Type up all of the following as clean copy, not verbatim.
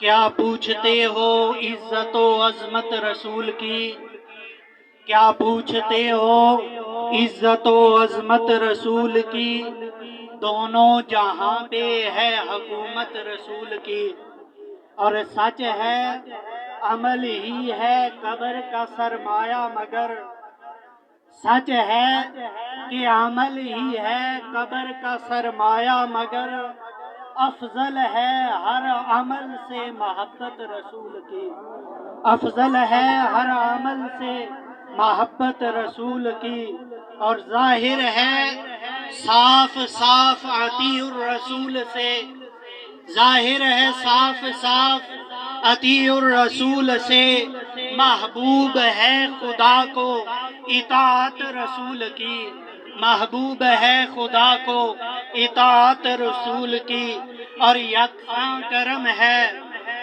کیا پوچھتے ہو عزت و عظمت رسول کی؟ کیا پوچھتے ہو عزت و عظمت رسول کی؟ دونوں جہاں پہ ہے حکومت رسول کی۔ اور سچ ہے عمل ہی ہے قبر کا سرمایہ، مگر سچ ہے کہ عمل ہی ہے قبر کا سرمایہ، مگر افضل ہے ہر عمل سے محبت رسول کی۔ افضل ہے ہر عمل سے محبت رسول کی۔ اور ظاہر ہے صاف صاف اطیع الرسول سے، ظاہر ہے صاف صاف اطیع الرسول سے، محبوب ہے خدا کو اطاعت رسول کی۔ محبوب ہے خدا کو اطاعت رسول کی۔ اور یکساں کرم ہے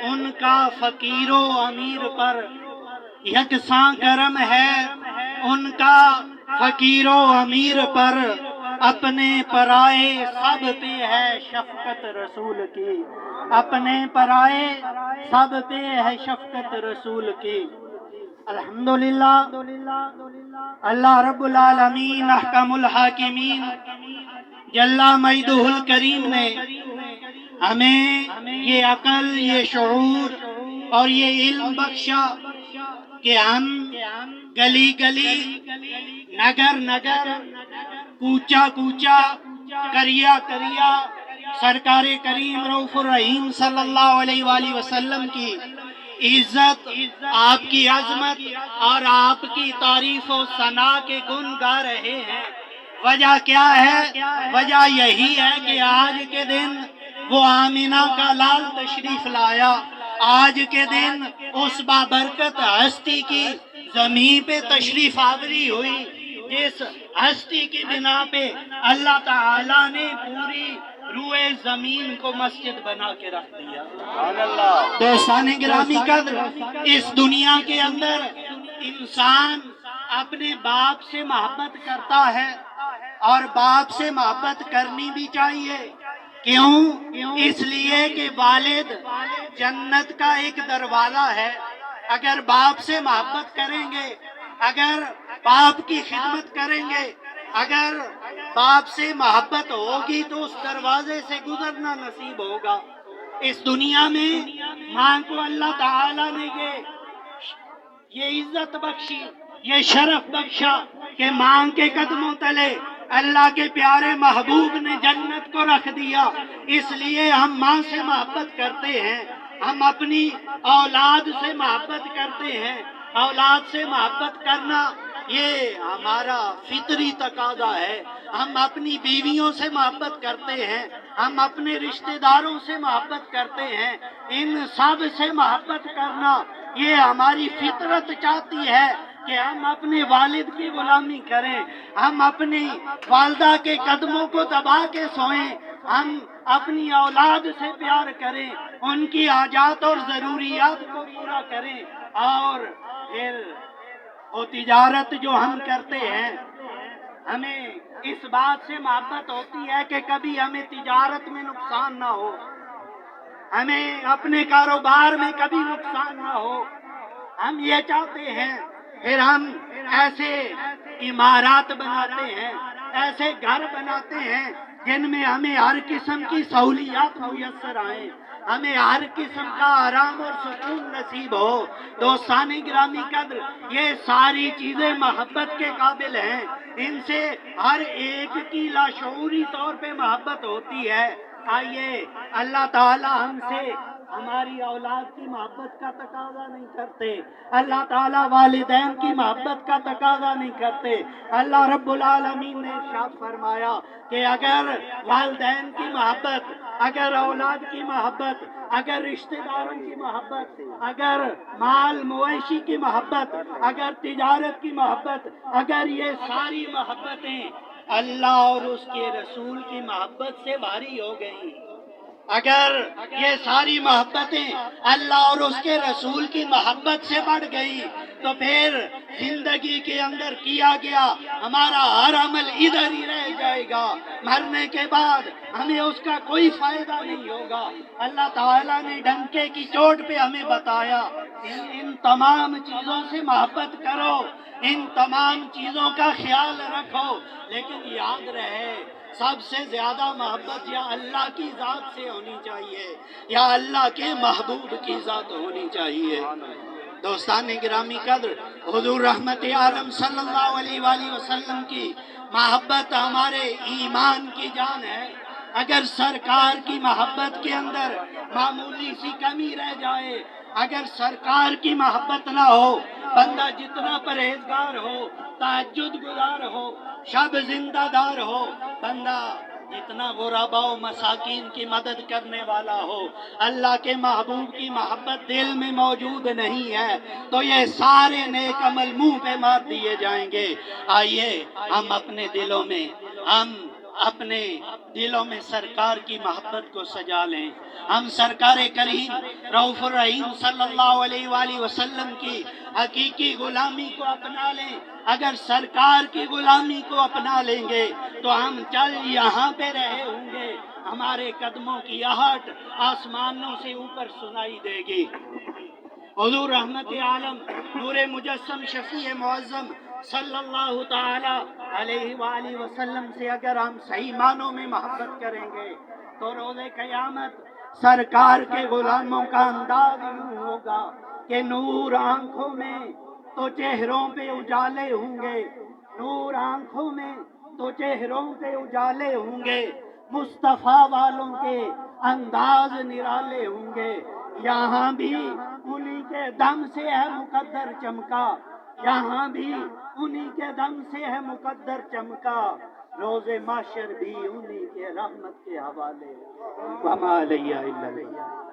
ان کا فقیر و امیر پر، یکساں کرم ہے ان کا فقیر و امیر پر، اپنے پرائے سب پہ ہے شفقت رسول کی۔ اپنے پرائے سب پہ ہے شفقت رسول کی۔ الحمدللہ اللہ رب العالمین احکم الحاکمین جل مجدہ الکریم نے ہمیں یہ عقل، یہ شعور اور یہ علم بخشا کہ ہم گلی گلی، نگر نگر، کوچا کوچا، کریا کریا سرکار کریم رؤوف الرحیم صلی اللہ علیہ وآلہ وسلم کی عزت، آپ کی عظمت اور آپ کی تعریف و ثنا کے گن گا رہے ہیں۔ وجہ کیا ہے؟ وجہ یہی ہے کہ آج کے دن وہ آمینہ کا لال تشریف لایا۔ آج کے دن اس بابرکت ہستی کی زمین پہ تشریف آوری ہوئی، جس ہستی کی بنا پہ اللہ تعالیٰ نے پوری روئے زمین کو مسجد بنا کے رکھ دیا۔ دوستان گرامی قدر، اس دنیا کے اندر انسان اپنے باپ سے محبت کرتا ہے، اور باپ سے محبت کرنی بھی چاہیے۔ کیوں؟ اس لیے کہ والد جنت کا ایک دروازہ ہے۔ اگر باپ سے محبت کریں گے، اگر باپ کی خدمت کریں گے، اگر باپ سے محبت ہوگی تو اس دروازے سے گزرنا نصیب ہوگا۔ اس دنیا میں ماں کو اللہ تعالیٰ نے یہ عزت بخشی، یہ شرف بخشا کہ ماں کے قدموں تلے اللہ کے پیارے محبوب نے جنت کو رکھ دیا۔ اس لیے ہم ماں سے محبت کرتے ہیں، ہم اپنی اولاد سے محبت کرتے ہیں۔ اولاد سے محبت کرنا یہ ہمارا فطری تقاضا ہے۔ ہم اپنی بیویوں سے محبت کرتے ہیں، ہم اپنے رشتہ داروں سے محبت کرتے ہیں۔ ان سب سے محبت کرنا یہ ہماری فطرت چاہتی ہے کہ ہم اپنے والد کی غلامی کریں، ہم اپنی والدہ کے قدموں کو دبا کے سوئیں، ہم اپنی اولاد سے پیار کریں، ان کی حاجات اور ضروریات کو پورا کریں۔ اور پھر وہ تجارت جو ہم کرتے ہیں، ہمیں اس بات سے محبت ہوتی ہے کہ کبھی ہمیں تجارت میں نقصان نہ ہو، ہمیں اپنے کاروبار میں کبھی نقصان نہ ہو، ہم یہ چاہتے ہیں۔ پھر ہم ایسے عمارات بناتے ہیں، ایسے گھر بناتے ہیں جن میں ہمیں ہر قسم کی سہولیات میسر آئیں، ہمیں ہر قسم کا آرام اور سکون نصیب ہو۔ دوستان گرامی قدر، یہ ساری چیزیں محبت کے قابل ہیں، ان سے ہر ایک کی لاشعوری طور پہ محبت ہوتی ہے۔ آئیے اللہ تعالی ہم سے ہماری اولاد کی محبت کا تقاضا نہیں کرتے، اللہ تعالیٰ والدین کی محبت کا تقاضا نہیں کرتے۔ اللہ رب العالمین نے ارشاد فرمایا کہ اگر والدین کی محبت، اگر اولاد کی محبت، اگر رشتہ داروں کی محبت، اگر مال مویشی کی محبت، اگر تجارت کی محبت، اگر یہ ساری محبتیں اللہ اور اس کے رسول کی محبت سے بھاری ہو گئی، اگر یہ ساری محبتیں اللہ اور اس کے رسول کی محبت سے بڑھ گئی تو پھر زندگی کے اندر کیا گیا ہمارا ہر عمل ادھر ہی رہ جائے گا، مرنے کے بعد ہمیں اس کا کوئی فائدہ نہیں ہوگا۔ اللہ تعالیٰ نے ڈنکے کی چوٹ پہ ہمیں بتایا ان تمام چیزوں سے محبت کرو، ان تمام چیزوں کا خیال رکھو، لیکن یاد رہے سب سے زیادہ محبت یا اللہ کی ذات سے ہونی چاہیے یا اللہ کے محبوب کی ذات ہونی چاہیے۔ دوستان گرامی قدر، حضور رحمت عالم صلی اللہ علیہ وآلہ وسلم کی محبت ہمارے ایمان کی جان ہے۔ اگر سرکار کی محبت کے اندر معمولی سی کمی رہ جائے، اگر سرکار کی محبت نہ ہو، بندہ جتنا پرہیزگار ہو، تہجد گزار ہو، شب زندہ دار ہو، بندہ جتنا غرباء و مساکین کی مدد کرنے والا ہو، اللہ کے محبوب کی محبت دل میں موجود نہیں ہے تو یہ سارے نیک عمل منہ پہ مار دیے جائیں گے۔ آئیے ہم اپنے دلوں میں سرکار کی محبت کو سجا لیں، ہم سرکار کریم رؤوف الرحیم صلی اللہ علیہ وآلہ وسلم کی حقیقی غلامی کو اپنا لیں۔ اگر سرکار کی غلامی کو اپنا لیں گے تو ہم چل یہاں پہ رہے ہوں گے، ہمارے قدموں کی آہٹ آسمانوں سے اوپر سنائی دے گی۔ حضور رحمت عالم نور مجسم شفیع معظم صلی اللہ تعالی علیہ وآلہ وسلم سے اگر ہم صحیح معنوں میں محبت کریں گے تو روز قیامت سرکار کے غلاموں کا انداز یوں ہوگا کہ نور آنکھوں میں تو چہروں پہ اجالے ہوں گے، نور آنکھوں میں تو چہروں پہ اجالے ہوں گے، مصطفیٰ والوں کے انداز نرالے ہوں گے۔ یہاں بھی انہی کے دم سے ہے مقدر چمکا، یہاں بھی انہی کے دم سے ہے مقدر چمکا، روز محشر بھی انہی کے رحمت کے حوالے۔ وما علیہ الا اللہ۔